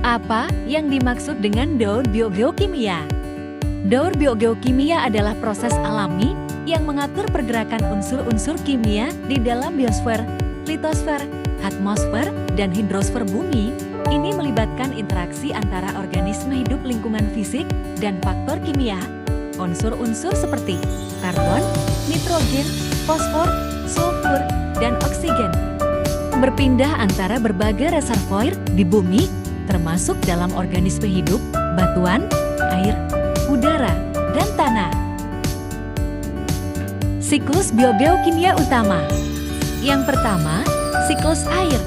Apa yang dimaksud dengan daur biogeokimia? Daur biogeokimia adalah proses alami yang mengatur pergerakan unsur-unsur kimia di dalam biosfer, litosfer, atmosfer, dan hidrosfer bumi. Ini melibatkan interaksi antara organisme hidup lingkungan fisik dan faktor kimia. Unsur-unsur seperti karbon, nitrogen, fosfor, sulfur, dan oksigen berpindah antara berbagai reservoir di bumi, termasuk dalam organisme hidup, batuan, air, udara, dan tanah. Siklus biogeokimia utama. Yang pertama, siklus air.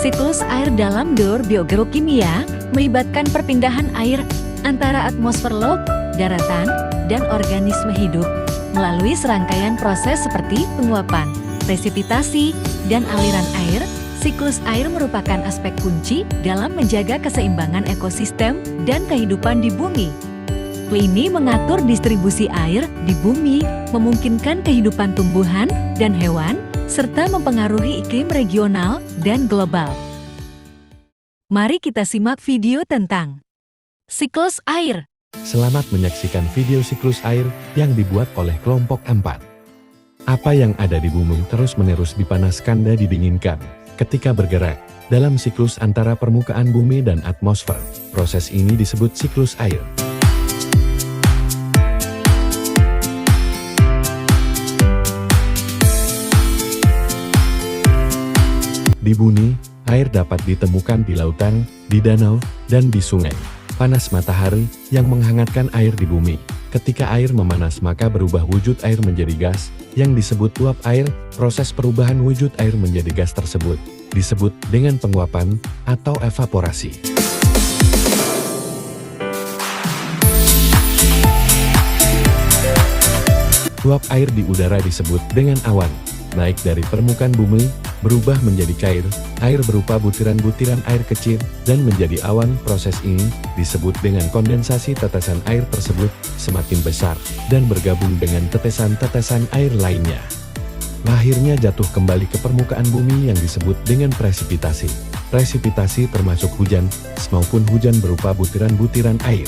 Siklus air dalam daur biogeokimia melibatkan perpindahan air antara atmosfer laut, daratan, dan organisme hidup melalui serangkaian proses seperti penguapan, presipitasi, dan aliran air. Siklus air merupakan aspek kunci dalam menjaga keseimbangan ekosistem dan kehidupan di bumi. Ini mengatur distribusi air di bumi, memungkinkan kehidupan tumbuhan dan hewan, serta mempengaruhi iklim regional dan global. Mari kita simak video tentang siklus air. Selamat menyaksikan video siklus air yang dibuat oleh kelompok 4. Apa yang ada di bumi terus-menerus dipanaskan dan didinginkan ketika bergerak dalam siklus antara permukaan bumi dan atmosfer. Proses ini disebut siklus air. Di bumi, air dapat ditemukan di lautan, di danau, dan di sungai. Panas matahari yang menghangatkan air di bumi. Ketika air memanas maka berubah wujud air menjadi gas, yang disebut uap air. Proses perubahan wujud air menjadi gas tersebut disebut dengan penguapan atau evaporasi. Uap air di udara disebut dengan awan. Naik dari permukaan bumi, berubah menjadi cair, air berupa butiran-butiran air kecil, dan menjadi awan. Proses ini disebut dengan kondensasi. Tetesan air tersebut semakin besar, dan bergabung dengan tetesan-tetesan air lainnya. Lahirnya jatuh kembali ke permukaan bumi yang disebut dengan presipitasi. Presipitasi termasuk hujan, maupun hujan berupa butiran-butiran air.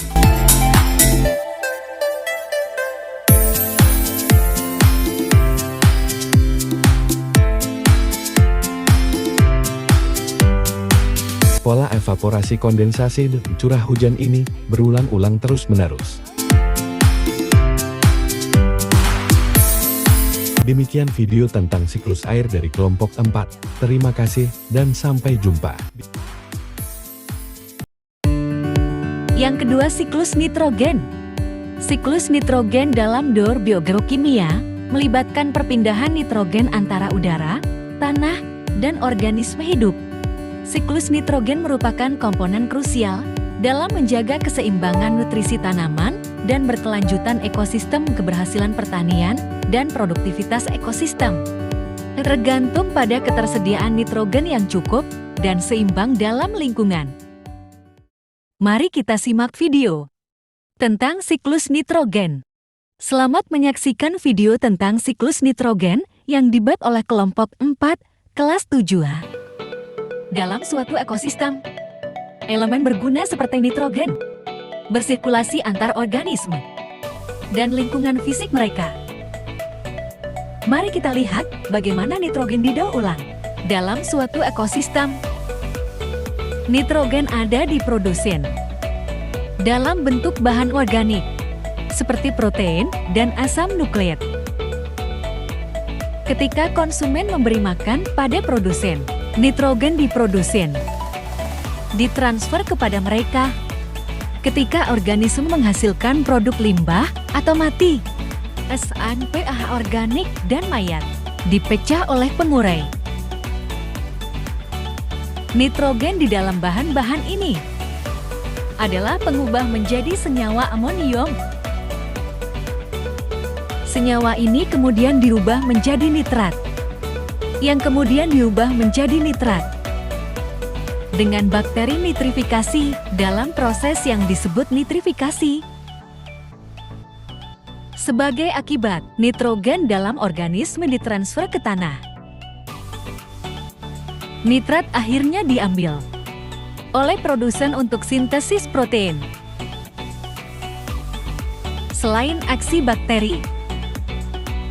Pola evaporasi, kondensasi, dan curah hujan ini berulang-ulang terus-menerus. Demikian video tentang siklus air dari kelompok 4. Terima kasih dan sampai jumpa. Yang kedua, siklus nitrogen. Siklus nitrogen dalam daur biogeokimia melibatkan perpindahan nitrogen antara udara, tanah, dan organisme hidup. Siklus nitrogen merupakan komponen krusial dalam menjaga keseimbangan nutrisi tanaman dan berkelanjutan ekosistem. Keberhasilan pertanian dan produktivitas ekosistem tergantung pada ketersediaan nitrogen yang cukup dan seimbang dalam lingkungan. Mari kita simak video tentang siklus nitrogen. Selamat menyaksikan video tentang siklus nitrogen yang dibuat oleh kelompok 4, kelas 7A. Dalam suatu ekosistem, elemen berguna seperti nitrogen bersirkulasi antar organisme dan lingkungan fisik mereka. Mari kita lihat bagaimana nitrogen didaur ulang. Dalam suatu ekosistem, nitrogen ada diproduksi dalam bentuk bahan organik seperti protein dan asam nukleat. Ketika konsumen memberi makan pada produsen, nitrogen diproduksi, ditransfer kepada mereka. Ketika organisme menghasilkan produk limbah atau mati, SNPH organik dan mayat dipecah oleh pengurai. Nitrogen di dalam bahan-bahan ini adalah pengubah menjadi senyawa amonium. Senyawa ini kemudian dirubah menjadi nitrat, yang kemudian diubah menjadi nitrat dengan bakteri nitrifikasi dalam proses yang disebut nitrifikasi. Sebagai akibat, nitrogen dalam organisme ditransfer ke tanah. Nitrat akhirnya diambil oleh produsen untuk sintesis protein. Selain aksi bakteri,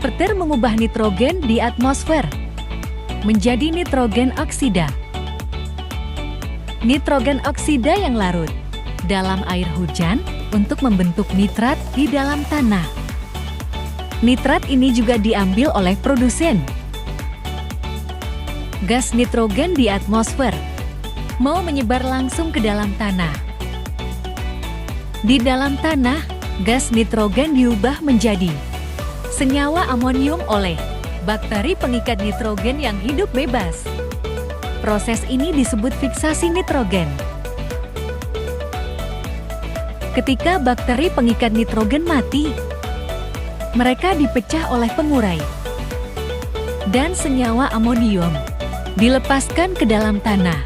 petir mengubah nitrogen di atmosfer menjadi nitrogen oksida. Nitrogen oksida yang larut dalam air hujan untuk membentuk nitrat di dalam tanah. Nitrat ini juga diambil oleh produsen. Gas nitrogen di atmosfer mau menyebar langsung ke dalam tanah. Di dalam tanah, gas nitrogen diubah menjadi senyawa amonium oleh bakteri pengikat nitrogen yang hidup bebas. Proses ini disebut fiksasi nitrogen. Ketika bakteri pengikat nitrogen mati, mereka dipecah oleh pengurai, dan senyawa amonium dilepaskan ke dalam tanah.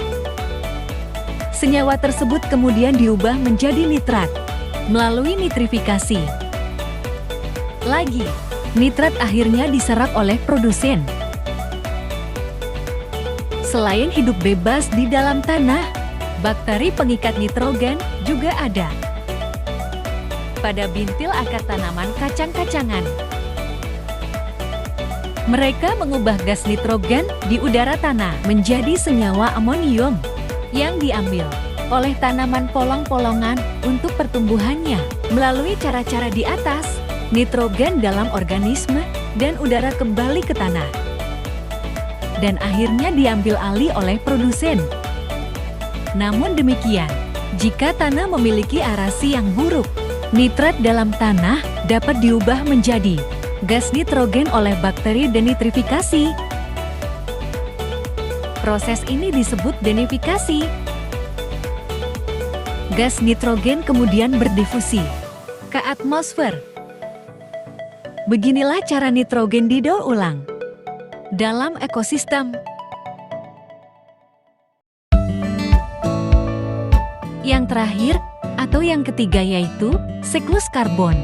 Senyawa tersebut kemudian diubah menjadi nitrat melalui nitrifikasi. Lagi, nitrat akhirnya diserap oleh produsen. Selain hidup bebas di dalam tanah, bakteri pengikat nitrogen juga ada pada bintil akar tanaman kacang-kacangan. Mereka mengubah gas nitrogen di udara tanah menjadi senyawa amonium yang diambil oleh tanaman polong-polongan untuk pertumbuhannya melalui cara-cara di atas. Nitrogen dalam organisme dan udara kembali ke tanah, dan akhirnya diambil alih oleh produsen. Namun demikian, jika tanah memiliki arasi yang buruk, nitrat dalam tanah dapat diubah menjadi gas nitrogen oleh bakteri denitrifikasi. Proses ini disebut denitrifikasi. Gas nitrogen kemudian berdifusi ke atmosfer. Beginilah cara nitrogen didaur ulang dalam ekosistem. Yang terakhir atau yang ketiga yaitu siklus karbon.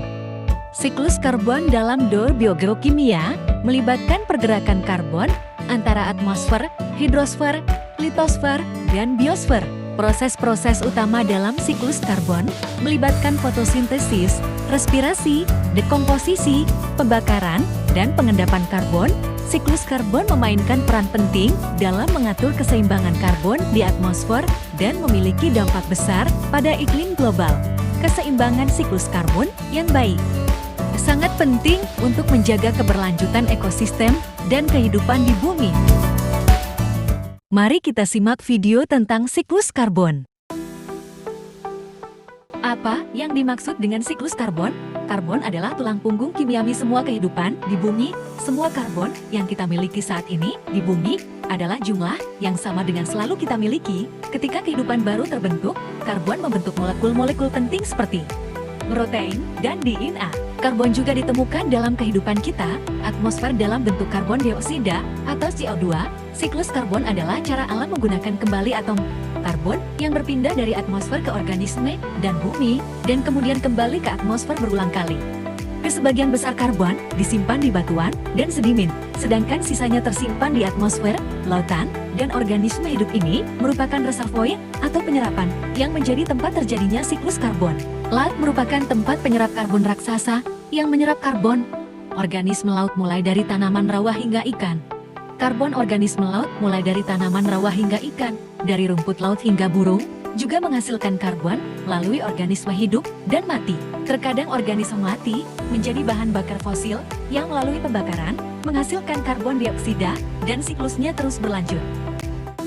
Siklus karbon dalam daur biogeokimia melibatkan pergerakan karbon antara atmosfer, hidrosfer, litosfer, dan biosfer. Proses-proses utama dalam siklus karbon melibatkan fotosintesis, respirasi, dekomposisi, pembakaran, dan pengendapan karbon. Siklus karbon memainkan peran penting dalam mengatur keseimbangan karbon di atmosfer dan memiliki dampak besar pada iklim global. Keseimbangan siklus karbon yang baik sangat penting untuk menjaga keberlanjutan ekosistem dan kehidupan di bumi. Mari kita simak video tentang siklus karbon. Apa yang dimaksud dengan siklus karbon? Karbon adalah tulang punggung kimiawi semua kehidupan di bumi. Semua karbon yang kita miliki saat ini di bumi adalah jumlah yang sama dengan selalu kita miliki. Ketika kehidupan baru terbentuk, karbon membentuk molekul-molekul penting seperti protein dan DNA. Karbon juga ditemukan dalam kehidupan kita, atmosfer dalam bentuk karbon dioksida atau CO2. Siklus karbon adalah cara alam menggunakan kembali atom karbon yang berpindah dari atmosfer ke organisme dan bumi, dan kemudian kembali ke atmosfer berulang kali. Sebagian besar karbon disimpan di batuan dan sedimen, sedangkan sisanya tersimpan di atmosfer, lautan, dan organisme hidup ini merupakan reservoir atau penyerapan yang menjadi tempat terjadinya siklus karbon. Laut merupakan tempat penyerap karbon raksasa yang menyerap karbon organisme laut mulai dari tanaman rawa hingga ikan. Karbon organisme laut mulai dari tanaman rawa hingga ikan, dari rumput laut hingga burung, juga menghasilkan karbon melalui organisme hidup dan mati. Terkadang organisme mati menjadi bahan bakar fosil yang melalui pembakaran menghasilkan karbon dioksida dan siklusnya terus berlanjut.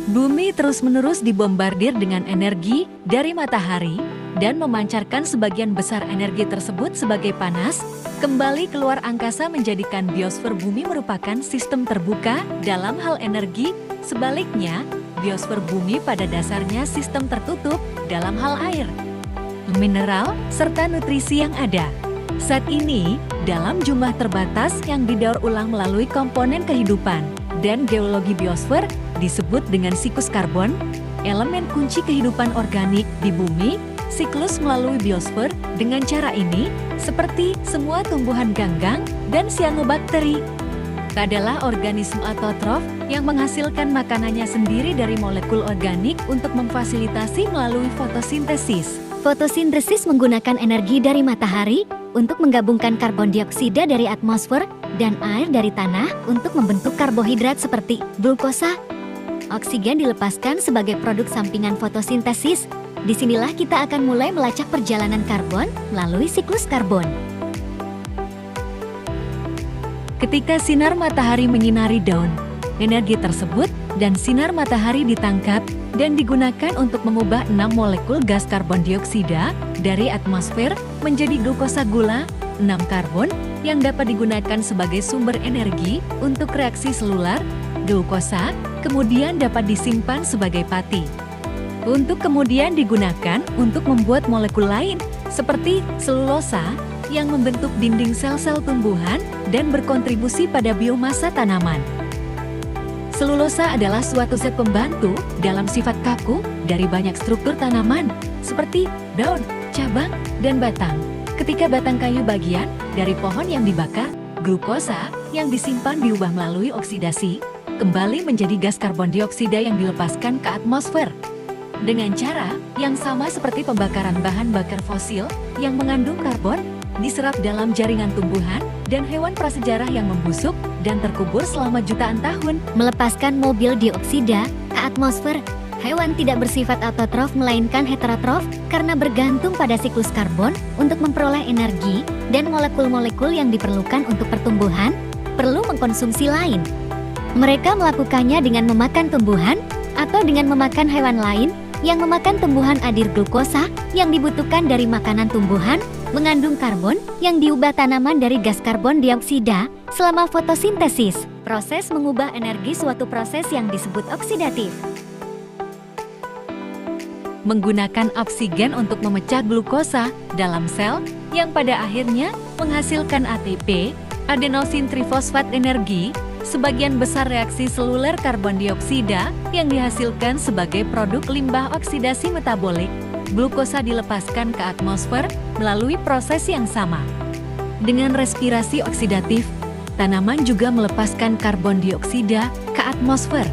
Bumi terus-menerus dibombardir dengan energi dari matahari dan memancarkan sebagian besar energi tersebut sebagai panas kembali keluar angkasa, menjadikan biosfer bumi merupakan sistem terbuka dalam hal energi. Sebaliknya, biosfer bumi pada dasarnya sistem tertutup dalam hal air, mineral, serta nutrisi yang ada. Saat ini, dalam jumlah terbatas yang didaur ulang melalui komponen kehidupan dan geologi biosfer disebut dengan siklus karbon, elemen kunci kehidupan organik di bumi, siklus melalui biosfer. Dengan cara ini, seperti semua tumbuhan ganggang dan sianobakteri, adalah organisme autotrof yang menghasilkan makanannya sendiri dari molekul organik untuk memfasilitasi melalui fotosintesis. Fotosintesis menggunakan energi dari matahari untuk menggabungkan karbon dioksida dari atmosfer dan air dari tanah untuk membentuk karbohidrat seperti glukosa. Oksigen dilepaskan sebagai produk sampingan fotosintesis. Disinilah kita akan mulai melacak perjalanan karbon melalui siklus karbon. Ketika sinar matahari menyinari daun, energi tersebut dan sinar matahari ditangkap dan digunakan untuk mengubah 6 molekul gas karbon dioksida dari atmosfer menjadi glukosa gula, 6 karbon yang dapat digunakan sebagai sumber energi untuk reaksi selular. Glukosa kemudian dapat disimpan sebagai pati, untuk kemudian digunakan untuk membuat molekul lain seperti selulosa yang membentuk dinding sel-sel tumbuhan dan berkontribusi pada biomasa tanaman. Selulosa adalah suatu zat pembantu dalam sifat kaku dari banyak struktur tanaman, seperti daun, cabang, dan batang. Ketika batang kayu bagian dari pohon yang dibakar, glukosa yang disimpan diubah melalui oksidasi, kembali menjadi gas karbon dioksida yang dilepaskan ke atmosfer. Dengan cara yang sama seperti pembakaran bahan bakar fosil yang mengandung karbon, diserap dalam jaringan tumbuhan dan hewan prasejarah yang membusuk dan terkubur selama jutaan tahun. Melepaskan mobil dioksida ke atmosfer, hewan tidak bersifat autotrof melainkan heterotrof karena bergantung pada siklus karbon untuk memperoleh energi dan molekul-molekul yang diperlukan untuk pertumbuhan perlu mengkonsumsi lain. Mereka melakukannya dengan memakan tumbuhan atau dengan memakan hewan lain yang memakan tumbuhan. Adir glukosa yang dibutuhkan dari makanan tumbuhan mengandung karbon yang diubah tanaman dari gas karbon dioksida selama fotosintesis. Proses mengubah energi suatu proses yang disebut oksidatif. Menggunakan oksigen untuk memecah glukosa dalam sel yang pada akhirnya menghasilkan ATP, adenosin trifosfat energi. Sebagian besar reaksi seluler karbon dioksida yang dihasilkan sebagai produk limbah oksidasi metabolik. Glukosa dilepaskan ke atmosfer melalui proses yang sama. Dengan respirasi oksidatif, tanaman juga melepaskan karbon dioksida ke atmosfer.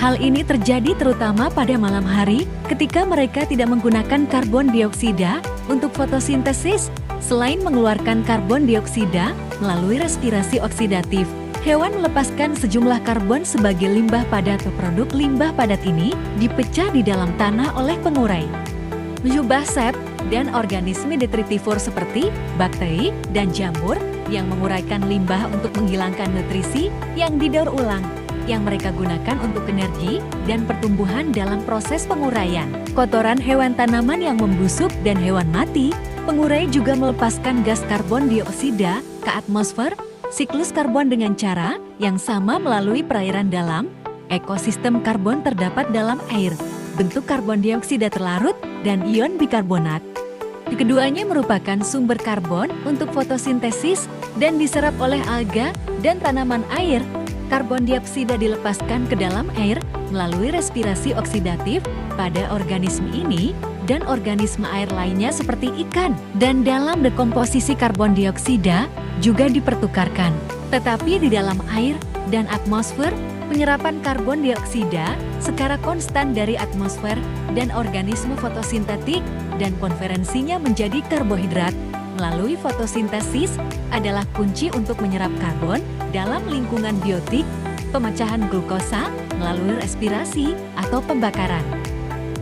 Hal ini terjadi terutama pada malam hari ketika mereka tidak menggunakan karbon dioksida untuk fotosintesis. Selain mengeluarkan karbon dioksida melalui respirasi oksidatif, hewan melepaskan sejumlah karbon sebagai limbah padat. Produk limbah padat ini dipecah di dalam tanah oleh pengurai. Jubah sep dan organisme detritivor seperti bakteri dan jamur yang menguraikan limbah untuk menghilangkan nutrisi yang didaur ulang, yang mereka gunakan untuk energi dan pertumbuhan dalam proses penguraian. Kotoran hewan tanaman yang membusuk dan hewan mati, pengurai juga melepaskan gas karbon dioksida ke atmosfer. Siklus karbon dengan cara yang sama melalui perairan dalam. Ekosistem karbon terdapat dalam air, bentuk karbon dioksida terlarut, dan ion bikarbonat. Keduanya merupakan sumber karbon untuk fotosintesis dan diserap oleh alga dan tanaman air. Karbon dioksida dilepaskan ke dalam air melalui respirasi oksidatif pada organisme ini dan organisme air lainnya seperti ikan. Dan dalam dekomposisi karbon dioksida juga dipertukarkan. Tetapi di dalam air dan atmosfer, penyerapan karbon dioksida secara konstan dari atmosfer dan organisme fotosintetik dan konferensinya menjadi karbohidrat melalui fotosintesis adalah kunci untuk menyerap karbon dalam lingkungan biotik, pemecahan glukosa melalui respirasi atau pembakaran.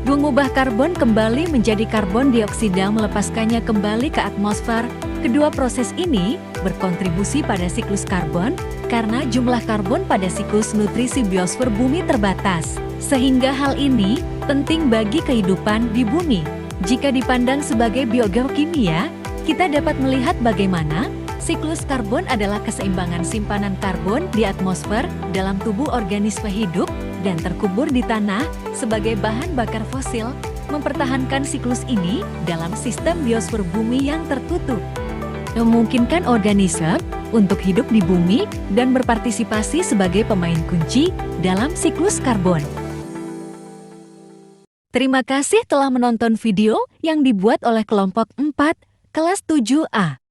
Mengubah karbon kembali menjadi karbon dioksida, melepaskannya kembali ke atmosfer. Kedua proses ini berkontribusi pada siklus karbon karena jumlah karbon pada siklus nutrisi biosfer bumi terbatas. Sehingga hal ini penting bagi kehidupan di bumi. Jika dipandang sebagai biogeokimia, kita dapat melihat bagaimana siklus karbon adalah keseimbangan simpanan karbon di atmosfer dalam tubuh organisme hidup dan terkubur di tanah sebagai bahan bakar fosil, mempertahankan siklus ini dalam sistem biosfer bumi yang tertutup. Memungkinkan organisme untuk hidup di bumi dan berpartisipasi sebagai pemain kunci dalam siklus karbon. Terima kasih telah menonton video yang dibuat oleh kelompok 4, kelas 7A.